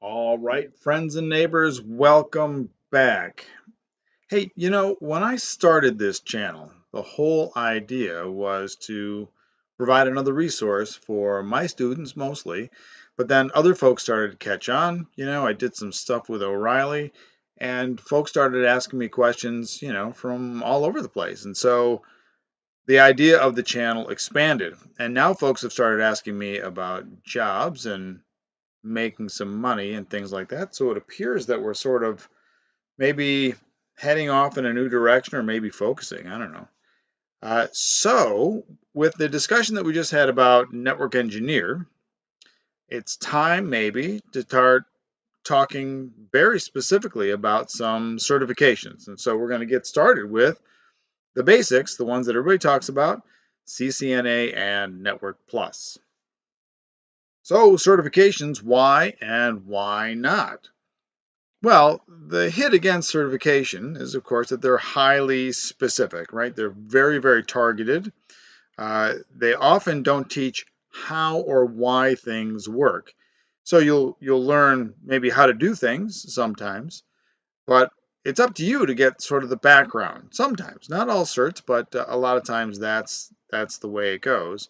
All right, friends and neighbors, welcome back. Hey, when I started this channel, the whole idea was to provide another resource for my students mostly, but then other folks started to catch on. I did some stuff with O'Reilly, and folks started asking me questions, from all over the place. And so the idea of the channel expanded, and now folks have started asking me about jobs and making some money and things like that. So it appears that we're sort of maybe heading off in a new direction or maybe focusing. I don't know. So, with the discussion that we just had about network engineer, it's time maybe to start talking very specifically about some certifications. And so we're going to get started with the basics, the ones that everybody talks about, CCNA and Network Plus. So, certifications, why and why not? Well, the hit against certification is, of course, that they're highly specific, right? They're very, very targeted. They often don't teach how or why things work. So you'll learn maybe how to do things sometimes, but it's up to you to get sort of the background. Sometimes, not all certs, but a lot of times that's the way it goes.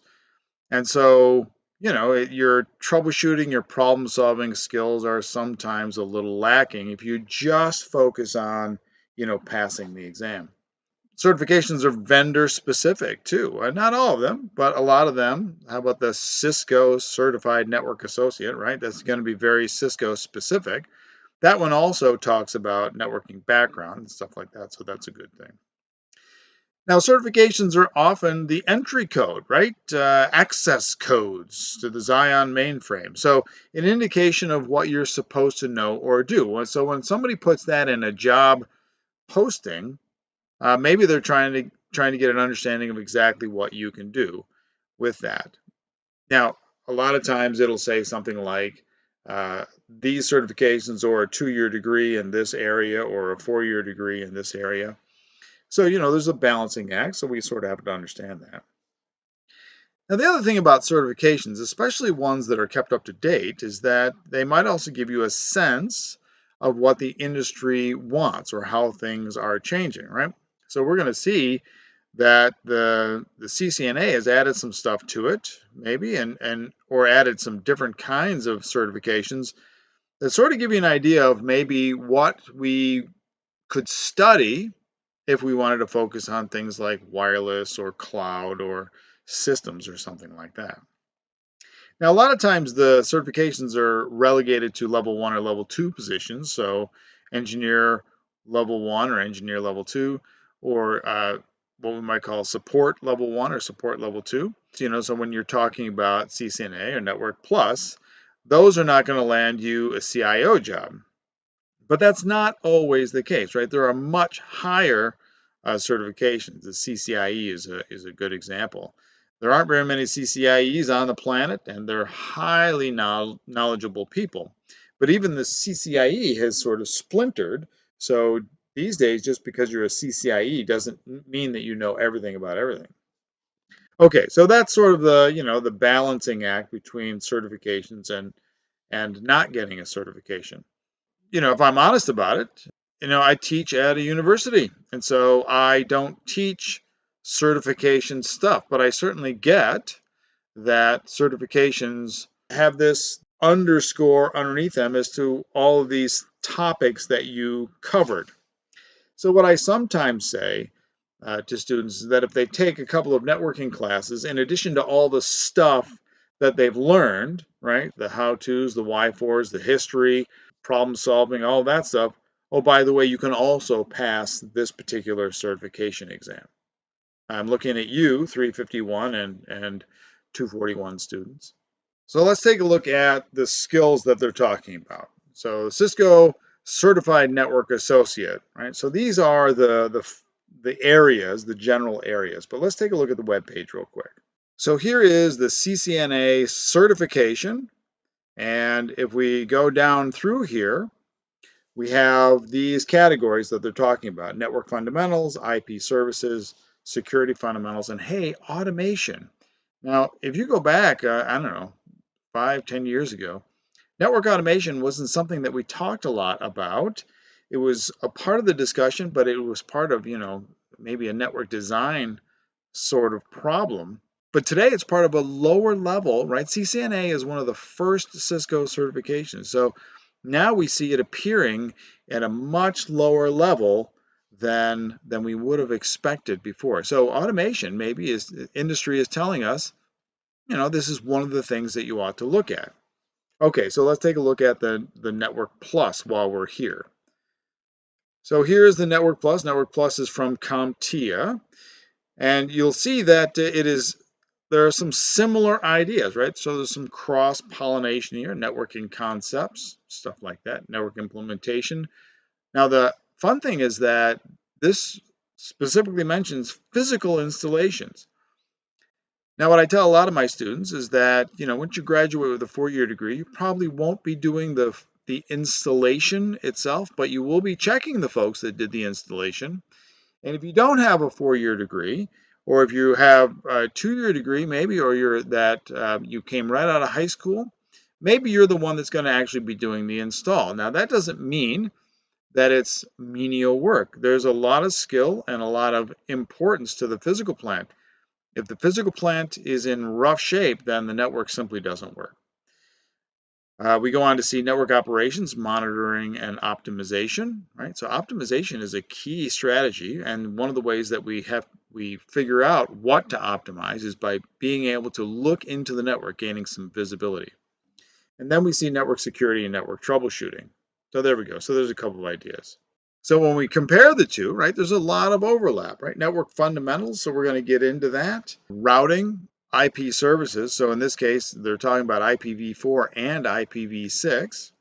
And so, your troubleshooting, your problem solving skills are sometimes a little lacking if you just focus on, passing the exam. Certifications are vendor specific too. Not all of them, but a lot of them. How about the Cisco Certified Network Associate, right? That's going to be very Cisco specific. That one also talks about networking background and stuff like that. So that's a good thing. Now, certifications are often the entry code, right? Access codes to the Xeon mainframe. So, an indication of what you're supposed to know or do. So, when somebody puts that in a job posting, maybe they're trying to get an understanding of exactly what you can do with that. Now, a lot of times it'll say something like these certifications or a 2-year degree in this area or a 4-year degree in this area. So, there's a balancing act, so we sort of have to understand that. Now, the other thing about certifications, especially ones that are kept up to date, is that they might also give you a sense of what the industry wants or how things are changing, right? So we're going to see that the CCNA has added some stuff to it, maybe, and or added some different kinds of certifications that sort of give you an idea of maybe what we could study if we wanted to focus on things like wireless or cloud or systems or something like that. Now, a lot of times the certifications are relegated to level 1 or level 2 positions. So, engineer level 1 or engineer level 2, or what we might call support level 1 or support level 2. So when you're talking about CCNA or Network Plus, those are not going to land you a CIO job. But that's not always the case, right? There are much higher certifications. The CCIE is a good example. There aren't very many CCIEs on the planet, and they're highly knowledgeable people. But even the CCIE has sort of splintered. So these days, just because you're a CCIE doesn't mean that you know everything about everything. Okay, so that's sort of the balancing act between certifications and not getting a certification. If I'm honest about it, I teach at a university. And so I don't teach certification stuff, but I certainly get that certifications have this underscore underneath them as to all of these topics that you covered. So, what I sometimes say to students is that if they take a couple of networking classes, in addition to all the stuff that they've learned, right, the how to's, the why fors, the history, problem solving, all that stuff. Oh, by the way, you can also pass this particular certification exam. I'm looking at you, 351 and 241 students. So let's take a look at the skills that they're talking about. So Cisco Certified Network Associate, right? So these are the areas, the general areas. But let's take a look at the web page real quick. So here is the CCNA certification. And if we go down through here, we have these categories that they're talking about: network fundamentals, IP services, security fundamentals, and hey, automation. Now, if you go back, I don't know, 5, 10 years ago, Network automation wasn't something that we talked a lot about. It was a part of the discussion, but it was part of, maybe a network design sort of problem. But today it's part of a lower level, right? CCNA is one of the first Cisco certifications. So now we see it appearing at a much lower level than we would have expected before. So automation maybe is industry is telling us, this is one of the things that you ought to look at. Okay, so let's take a look at the Network Plus while we're here. So here is the Network Plus. Network Plus is from Comptia. And you'll see that there are some similar ideas, right? So there's some cross-pollination here, networking concepts, stuff like that, network implementation. Now, the fun thing is that this specifically mentions physical installations. Now, what I tell a lot of my students is that, once you graduate with a 4-year degree, you probably won't be doing the installation itself, but you will be checking the folks that did the installation. And if you don't have a 4-year degree, or if you have a 2-year degree, maybe, or you came right out of high school, maybe you're the one that's going to actually be doing the install. Now, that doesn't mean that it's menial work. There's a lot of skill and a lot of importance to the physical plant. If the physical plant is in rough shape, then the network simply doesn't work. We go on to see network operations, monitoring, and optimization. Right, so optimization is a key strategy, and one of the ways that we figure out what to optimize is by being able to look into the network, gaining some visibility. And then we see network security and network troubleshooting. So there we go. So there's a couple of ideas. So when we compare the two, right, there's a lot of overlap, right? Network fundamentals, so we're going to get into that. Routing, IP services, so in this case, they're talking about IPv4 and IPv6.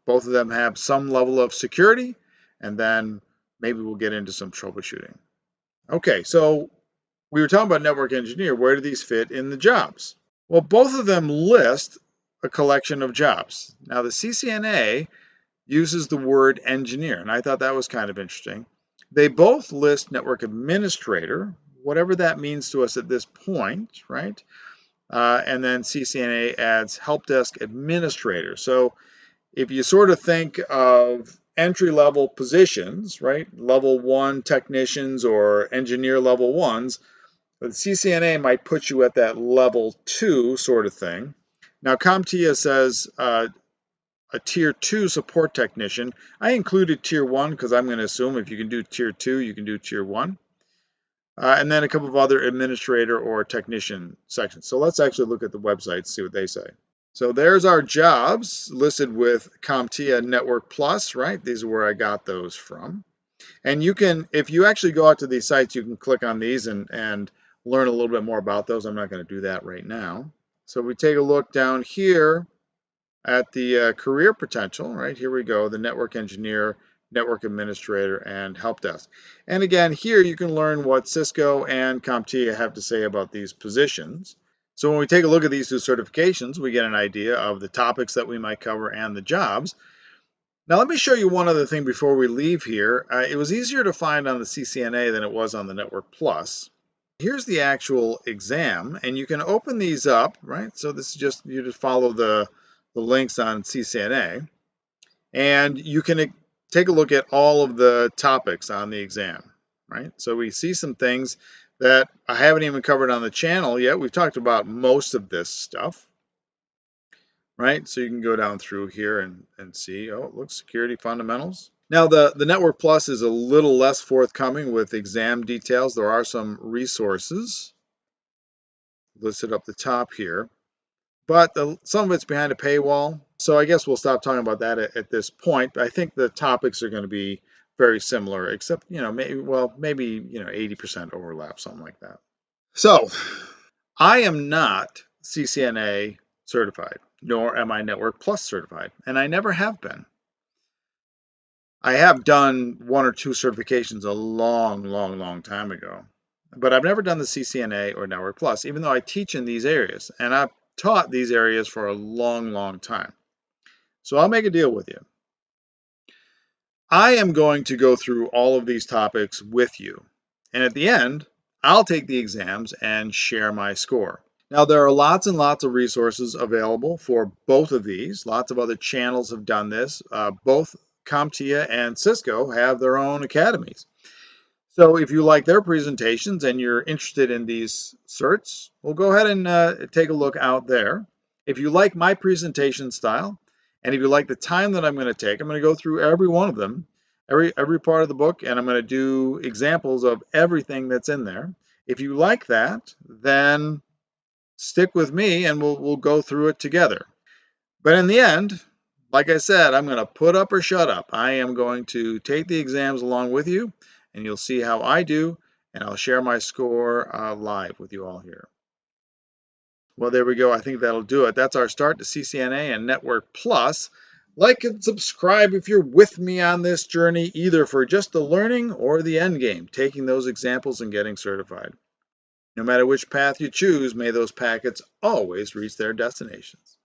Both of them have some level of security, and then maybe we'll get into some troubleshooting. Okay, so we were talking about network engineer. Where do these fit in the jobs? Well, both of them list a collection of jobs. Now, the CCNA uses the word engineer, and I thought that was kind of interesting. They both list network administrator, whatever that means to us at this point, right? And then CCNA adds help desk administrator. So if you sort of think of entry-level positions, right, level 1 technicians or engineer level 1s, the CCNA might put you at that level 2 sort of thing. Now, Comptia says a tier 2 support technician. I included tier 1 because I'm going to assume if you can do tier 2, you can do tier 1. And then a couple of other administrator or technician sections. So let's actually look at the website and see what they say. So there's our jobs listed with Comptia Network Plus, right? These are where I got those from. And you can, if you actually go out to these sites, you can click on these and learn a little bit more about those. I'm not going to do that right now. So we take a look down here at the career potential, right? Here we go, the network engineer, network administrator, and help desk. And again, here you can learn what Cisco and Comptia have to say about these positions. So when we take a look at these two certifications, we get an idea of the topics that we might cover and the jobs. Now let me show you one other thing before we leave here. It was easier to find on the CCNA than it was on the Network Plus. Here's the actual exam, and you can open these up, right? So this is just, you just follow the links on CCNA, and you can take a look at all of the topics on the exam, right? So we see some things that I haven't even covered on the channel yet. We've talked about most of this stuff, right? So you can go down through here and see, oh, it looks security fundamentals. Now the Network Plus is a little less forthcoming with exam details. There are some resources listed up the top here, but some of it's behind a paywall. So I guess we'll stop talking about that at this point. But I think the topics are going to be very similar, except, maybe 80% overlap, something like that. So I am not CCNA certified, nor am I Network Plus certified, and I never have been. I have done 1 or 2 certifications a long time ago, but I've never done the CCNA or Network Plus, even though I teach in these areas, and I've taught these areas for a long time. So I'll make a deal with you. I am going to go through all of these topics with you, and at the end, I'll take the exams and share my score. Now, there are lots and lots of resources available for both of these. Lots of other channels have done this. Both Comptia and Cisco have their own academies. So if you like their presentations and you're interested in these certs, well, go ahead and take a look out there. If you like my presentation style, and if you like the time that I'm going to take, I'm going to go through every one of them, every part of the book, and I'm going to do examples of everything that's in there. If you like that, then stick with me and we'll go through it together. But in the end, like I said, I'm going to put up or shut up. I am going to take the exams along with you, and you'll see how I do, and I'll share my score live with you all here. Well, there we go. I think that'll do it. That's our start to CCNA and Network Plus. Like and subscribe if you're with me on this journey, either for just the learning or the end game, taking those examples and getting certified. No matter which path you choose, may those packets always reach their destinations.